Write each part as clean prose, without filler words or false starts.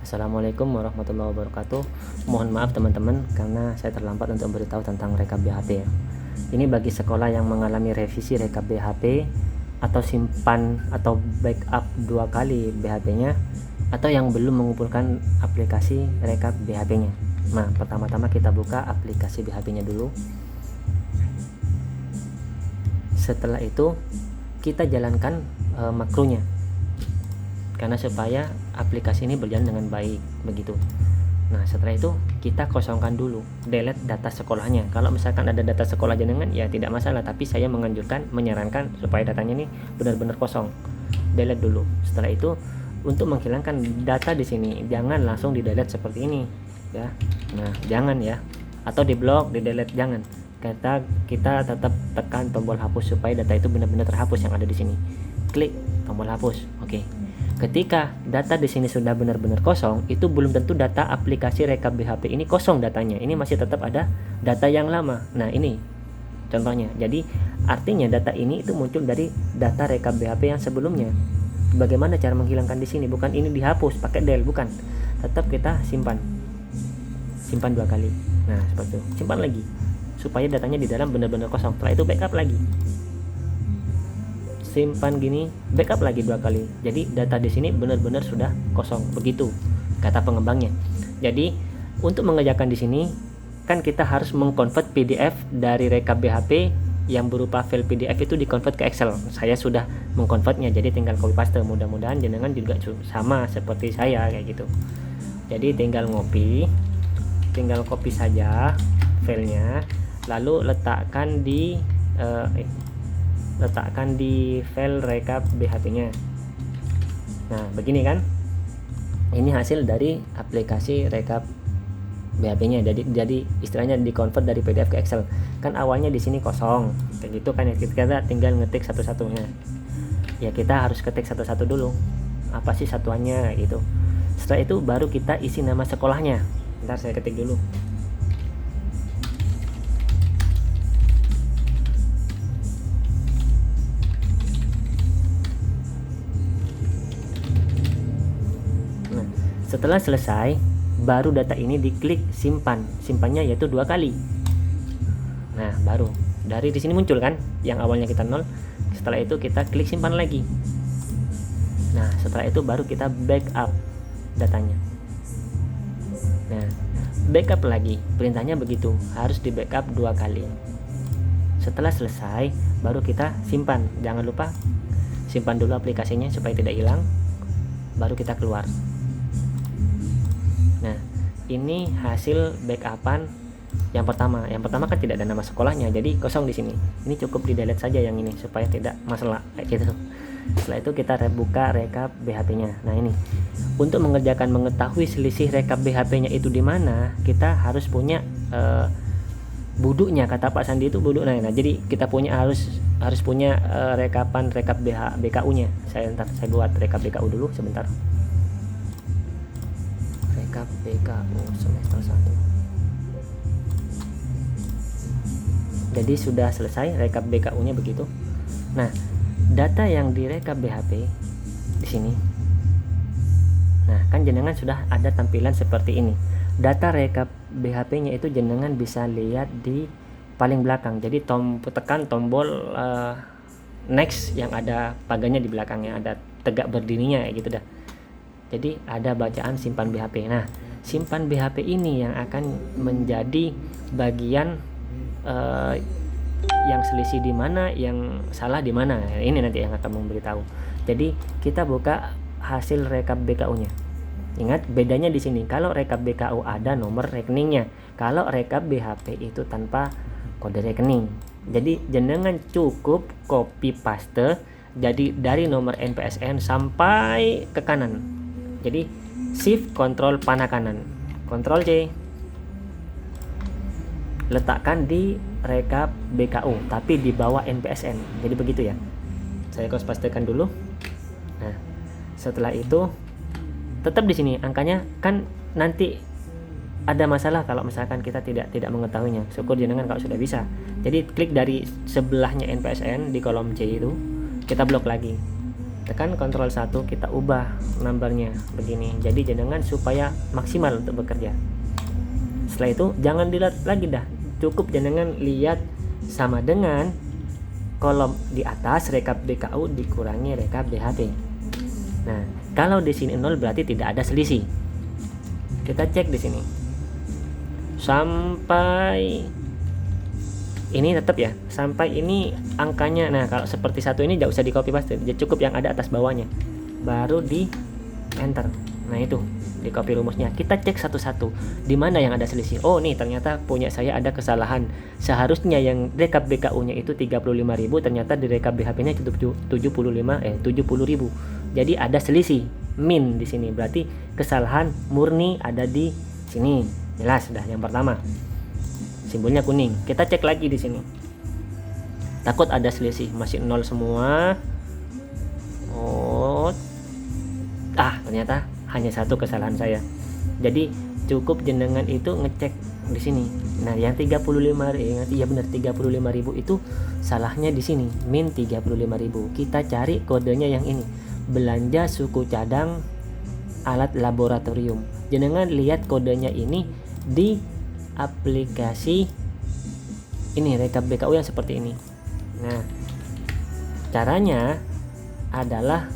Assalamualaikum warahmatullahi wabarakatuh. Mohon maaf teman-teman karena saya terlambat untuk memberitahu tentang rekap BHP. Ini bagi sekolah yang mengalami revisi rekap BHP atau simpan atau backup 2 kali BHP-nya, atau yang belum mengumpulkan aplikasi rekap BHP-nya. Nah, pertama-tama kita buka aplikasi BHP-nya dulu. Setelah itu kita jalankan makronya, karena supaya aplikasi ini berjalan dengan baik begitu. Nah, setelah itu kita kosongkan dulu, delete data sekolahnya. Kalau misalkan ada data sekolah jenengan ya tidak masalah, tapi saya menyarankan supaya datanya ini benar-benar kosong. Delete dulu. Setelah itu untuk menghilangkan data di sini jangan langsung di delete seperti ini ya. Nah, jangan ya. Atau di blok, di delete jangan. Kita tetap tekan tombol hapus supaya data itu benar-benar terhapus yang ada di sini. Klik tombol hapus. Oke. Ketika data di sini sudah benar-benar kosong, itu belum tentu data aplikasi rekap BHP ini kosong datanya. Ini masih tetap ada data yang lama. Nah, ini contohnya. Jadi, artinya data ini itu muncul dari data rekap BHP yang sebelumnya. Bagaimana cara menghilangkan di sini? Bukan ini dihapus pakai del, bukan. Tetap kita simpan. Simpan 2 kali. Nah, seperti itu. Simpan lagi supaya datanya di dalam benar-benar kosong. Setelah itu backup lagi. Simpan gini, backup lagi 2 kali. Jadi data di sini benar-benar sudah kosong. Begitu kata pengembangnya. Jadi untuk mengerjakan di sini kan kita harus mengkonvert PDF dari rekap BHP yang berupa file PDF itu dikonvert ke Excel. Saya sudah mengkonvertnya, jadi tinggal copy paste. Mudah-mudahan jenengan juga sama seperti saya kayak gitu. Jadi tinggal copy saja filenya, lalu letakkan di file rekap BHP-nya. Nah, begini kan? Ini hasil dari aplikasi rekap BHP-nya. Jadi istilahnya dikonvert dari PDF ke Excel. Kan awalnya di sini kosong. Kayak gitu kan ya. Kita tinggal ngetik satu-satunya. Ya, kita harus ketik satu-satu dulu. Apa sih satuannya gitu. Setelah itu baru kita isi nama sekolahnya. Bentar saya ketik dulu. Setelah selesai, baru data ini diklik simpan. Simpannya yaitu 2 kali. Nah, baru dari di sini muncul kan yang awalnya kita 0. Setelah itu kita klik simpan lagi. Nah, setelah itu baru kita backup datanya. Nah, backup lagi. Perintahnya begitu, harus di backup 2 kali. Setelah selesai, baru kita simpan. Jangan lupa simpan dulu aplikasinya supaya tidak hilang. Baru kita keluar. Nah, ini hasil backupan yang pertama. Yang pertama kan tidak ada nama sekolahnya, jadi kosong di sini. Ini cukup di delete saja yang ini supaya tidak masalah kayak gitu. Setelah itu kita buka rekap BHP-nya. Nah, ini untuk mengetahui selisih rekap BHP-nya itu di mana, kita harus punya buduknya. Kata Pak Sandi itu buduk. Nah, jadi kita harus punya rekap BKU-nya. Saya buat rekap BKU dulu sebentar. Rekap BKU semester 1. Jadi sudah selesai rekap BKU-nya begitu. Nah, data yang direkap BHP di sini. Nah, kan jenengan sudah ada tampilan seperti ini. Data rekap BHP-nya itu jenengan bisa lihat di paling belakang. Jadi tekan tombol next yang ada pagarnya di belakangnya, ada tegak berdirinya kayak gitu dah. Jadi ada bacaan simpan BHP. Nah, simpan BHP ini yang akan menjadi bagian yang selisih di mana, yang salah di mana. Ini nanti yang akan memberitahu. Jadi kita buka hasil rekap BKU-nya. Ingat bedanya di sini. Kalau rekap BKU ada nomor rekeningnya. Kalau rekap BHP itu tanpa kode rekening. Jadi jenengan cukup copy paste jadi dari nomor NPSN sampai ke kanan. Jadi shift kontrol panah kanan, kontrol C, letakkan di rekap BKU tapi di bawah NPSN. Jadi begitu ya. Saya copy pastekan dulu. Nah, setelah itu tetap di sini angkanya kan nanti ada masalah kalau misalkan kita tidak mengetahuinya. Syukur jenengan kalau sudah bisa. Jadi klik dari sebelahnya NPSN di kolom C itu, kita blok lagi. tekan Ctrl 1, kita ubah numbernya begini. Jadi jenengan supaya maksimal untuk bekerja. Setelah itu jangan dilihat lagi dah, cukup jenengan lihat sama dengan kolom di atas rekap BKU dikurangi rekap BHP. Nah, kalau di sini 0 berarti tidak ada selisih. Kita cek di sini sampai ini tetap ya, sampai ini angkanya. Nah, kalau seperti satu ini tidak usah di copy paste, cukup yang ada atas bawahnya, baru di enter. Nah, itu di copy rumusnya. Kita cek satu-satu di mana yang ada selisih. Oh, nih ternyata punya saya ada kesalahan. Seharusnya yang rekap BKU-nya itu 35.000, ternyata di rekap BHP-nya 70.000. Jadi ada selisih min di sini. Berarti kesalahan murni ada di sini. Jelas sudah yang pertama. Simbolnya kuning. Kita cek lagi di sini. Takut ada selisih, masih 0 semua. Oh. Ternyata hanya satu kesalahan saya. Jadi cukup jenengan itu ngecek di sini. Nah, yang 35, iya benar 35.000 itu salahnya di sini, min 35.000. Kita cari kodenya yang ini. Belanja suku cadang alat laboratorium. Jenengan lihat kodenya ini di aplikasi ini rekap BKU yang seperti ini. Nah, caranya adalah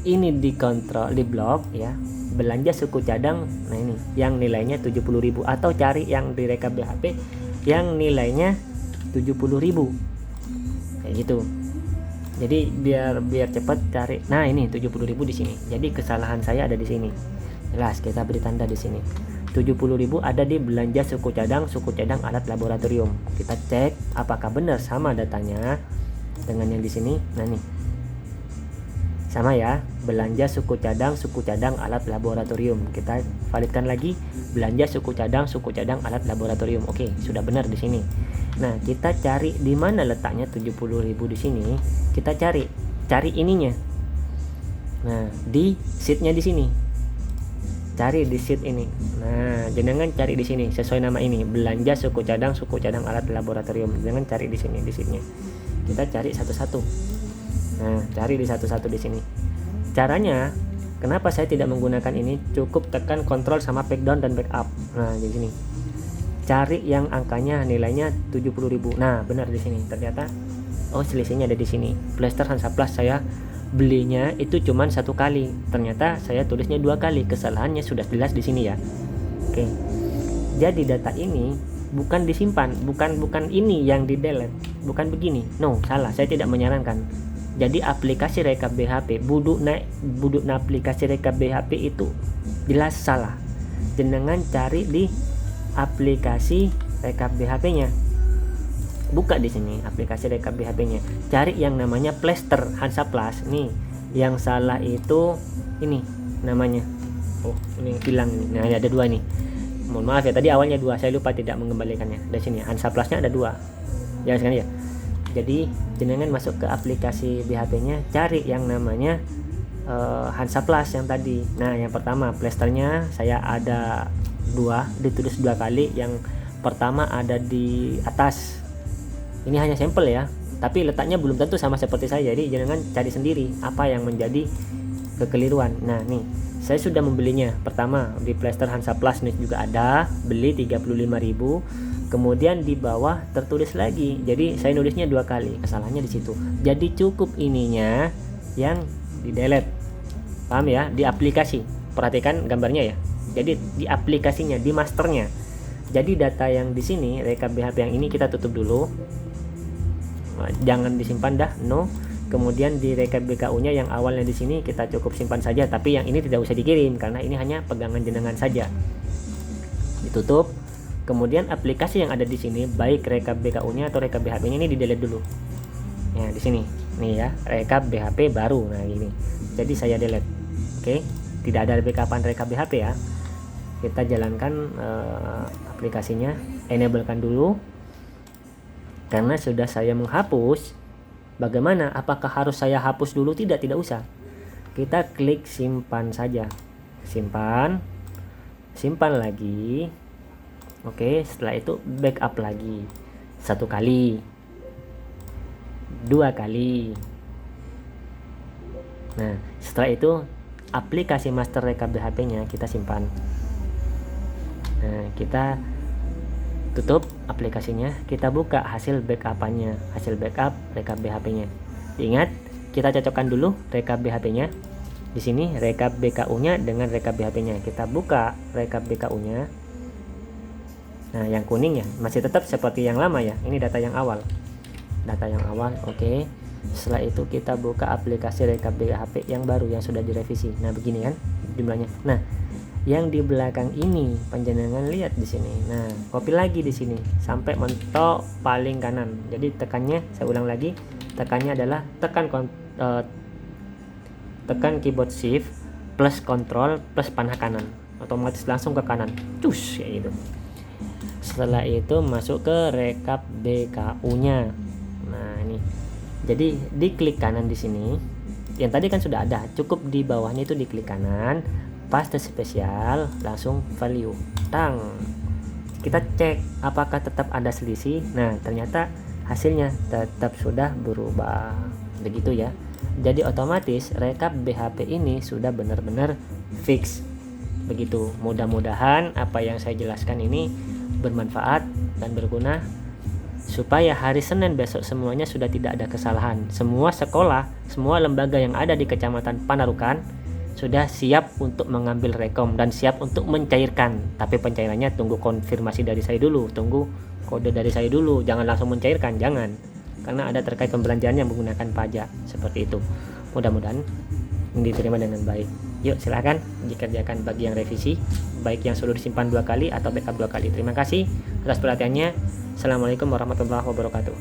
ini dikontrol, di blok ya, belanja suku cadang. Nah, ini yang nilainya 70.000, atau cari yang di rekap BHP yang nilainya 70.000 kayak gitu. Jadi biar cepat cari. Nah, ini 70.000 di sini. Jadi kesalahan saya ada di sini. Jelas, kita beri tanda di sini. 70.000 ada di belanja suku cadang alat laboratorium. Kita cek apakah benar sama datanya dengan yang di sini. Nah, nih sama ya, belanja suku cadang alat laboratorium. Kita validkan lagi, belanja suku cadang alat laboratorium. Oke, sudah benar di sini. Nah, kita cari di mana letaknya 70.000 di sini. Kita cari ininya. Nah, di sheetnya di sini. Cari di sheet ini. Nah, jenengan cari di sini sesuai nama ini, belanja suku cadang alat laboratorium. Jangan cari di sini di sheetnya. Kita cari satu-satu. Nah, cari di satu-satu di sini. Caranya, kenapa saya tidak menggunakan ini? Cukup tekan Ctrl sama backdown dan backup. Nah, di sini. Cari yang angkanya nilainya 70.000. Nah, benar di sini. Ternyata selisihnya ada di sini. Plaster Hansaplast saya belinya itu cuman 1 kali, ternyata saya tulisnya 2 kali. Kesalahannya sudah jelas di sini ya. Oke. Jadi data ini bukan disimpan, bukan ini yang di delete, bukan begini. No, salah. Saya tidak menyarankan. Jadi aplikasi rekap BHP, buduk aplikasi rekap BHP itu jelas salah. Jenengan cari di aplikasi rekap BHP-nya. Buka di sini aplikasi rekap BHP-nya. Cari yang namanya Plaster Hansaplast. Nih, yang salah itu ini namanya. Ini hilang ini. Nah, ada 2 nih. Mohon maaf ya, tadi awalnya 2, saya lupa tidak mengembalikannya. Dari sini Hansaplastnya ada 2. Jangan sekali ya. Jadi jenengan masuk ke aplikasi BHP-nya, cari yang namanya Hansaplast yang tadi. Nah, yang pertama plasternya saya ada 2, ditulis 2 kali. Yang pertama ada di atas. Ini hanya sampel ya, tapi letaknya belum tentu sama seperti saya. Jadi jangan cari sendiri apa yang menjadi kekeliruan. Nah, nih saya sudah membelinya. Pertama di Plaster Hansaplast nih juga ada, beli 35.000. Kemudian di bawah tertulis lagi. Jadi saya nulisnya 2 kali. Kesalahannya di situ. Jadi cukup ininya yang di delete. Paham ya? Di aplikasi. Perhatikan gambarnya ya. Jadi di aplikasinya, di masternya. Jadi data yang di sini rekap BHP yang ini kita tutup dulu. Jangan disimpan dah, no. Kemudian di rekap BKU-nya yang awalnya di sini kita cukup simpan saja, tapi yang ini tidak usah dikirim karena ini hanya pegangan jenengan saja. Ditutup. Kemudian aplikasi yang ada di sini, baik rekap BKU-nya atau rekap BHP-nya ini di delete dulu. Ya, di sini. Nih ya, rekap BHP baru. Nah, ini. Jadi saya delete. Oke, tidak ada backupan rekap BHP ya. Kita jalankan aplikasinya, enablekan dulu. Karena sudah saya menghapus, bagaimana? Apakah harus saya hapus dulu? Tidak usah. Kita klik simpan saja. Simpan lagi. Oke, setelah itu backup lagi. 1 kali, 2 kali, Nah, setelah itu aplikasi master rekap BHP-nya kita simpan. Nah, kita tutup aplikasinya, kita buka hasil backup-nya, hasil backup rekap BHP-nya. Ingat, kita cocokkan dulu rekap BHP-nya. Di sini rekap BKU-nya dengan rekap BHP-nya. Kita buka rekap BKU-nya. Nah, yang kuning ya, masih tetap seperti yang lama ya. Ini data yang awal. Data yang awal, oke. Setelah itu kita buka aplikasi rekap BHP yang baru yang sudah direvisi. Nah, begini kan jumlahnya. Nah, yang di belakang ini panjenengan lihat di sini. Nah, copy lagi di sini sampai mentok paling kanan. Jadi tekannya, saya ulang lagi, tekannya adalah tekan keyboard shift plus control plus panah kanan, otomatis langsung ke kanan, cus kayak gitu. Setelah itu masuk ke rekap BKU-nya. Nah, ini. Jadi diklik kanan di sini. Yang tadi kan sudah ada, cukup di bawahnya itu diklik kanan, paste spesial, langsung value, tang. Kita cek apakah tetap ada selisih. Nah, ternyata hasilnya tetap sudah berubah, begitu ya. Jadi otomatis rekap BHP ini sudah benar-benar fix, begitu. Mudah-mudahan apa yang saya jelaskan ini bermanfaat dan berguna, supaya hari Senin besok semuanya sudah tidak ada kesalahan. Semua sekolah, semua lembaga yang ada di Kecamatan Panarukan sudah siap untuk mengambil rekom dan siap untuk mencairkan. Tapi pencairannya tunggu konfirmasi dari saya dulu, tunggu kode dari saya dulu, jangan langsung mencairkan, jangan, karena ada terkait pembelanjaan yang menggunakan pajak, seperti itu. Mudah-mudahan diterima dengan baik. Yuk silahkan dikerjakan bagi yang revisi, baik yang sudah disimpan 2 kali atau backup 2 kali. Terima kasih atas perhatiannya. Assalamualaikum warahmatullahi wabarakatuh.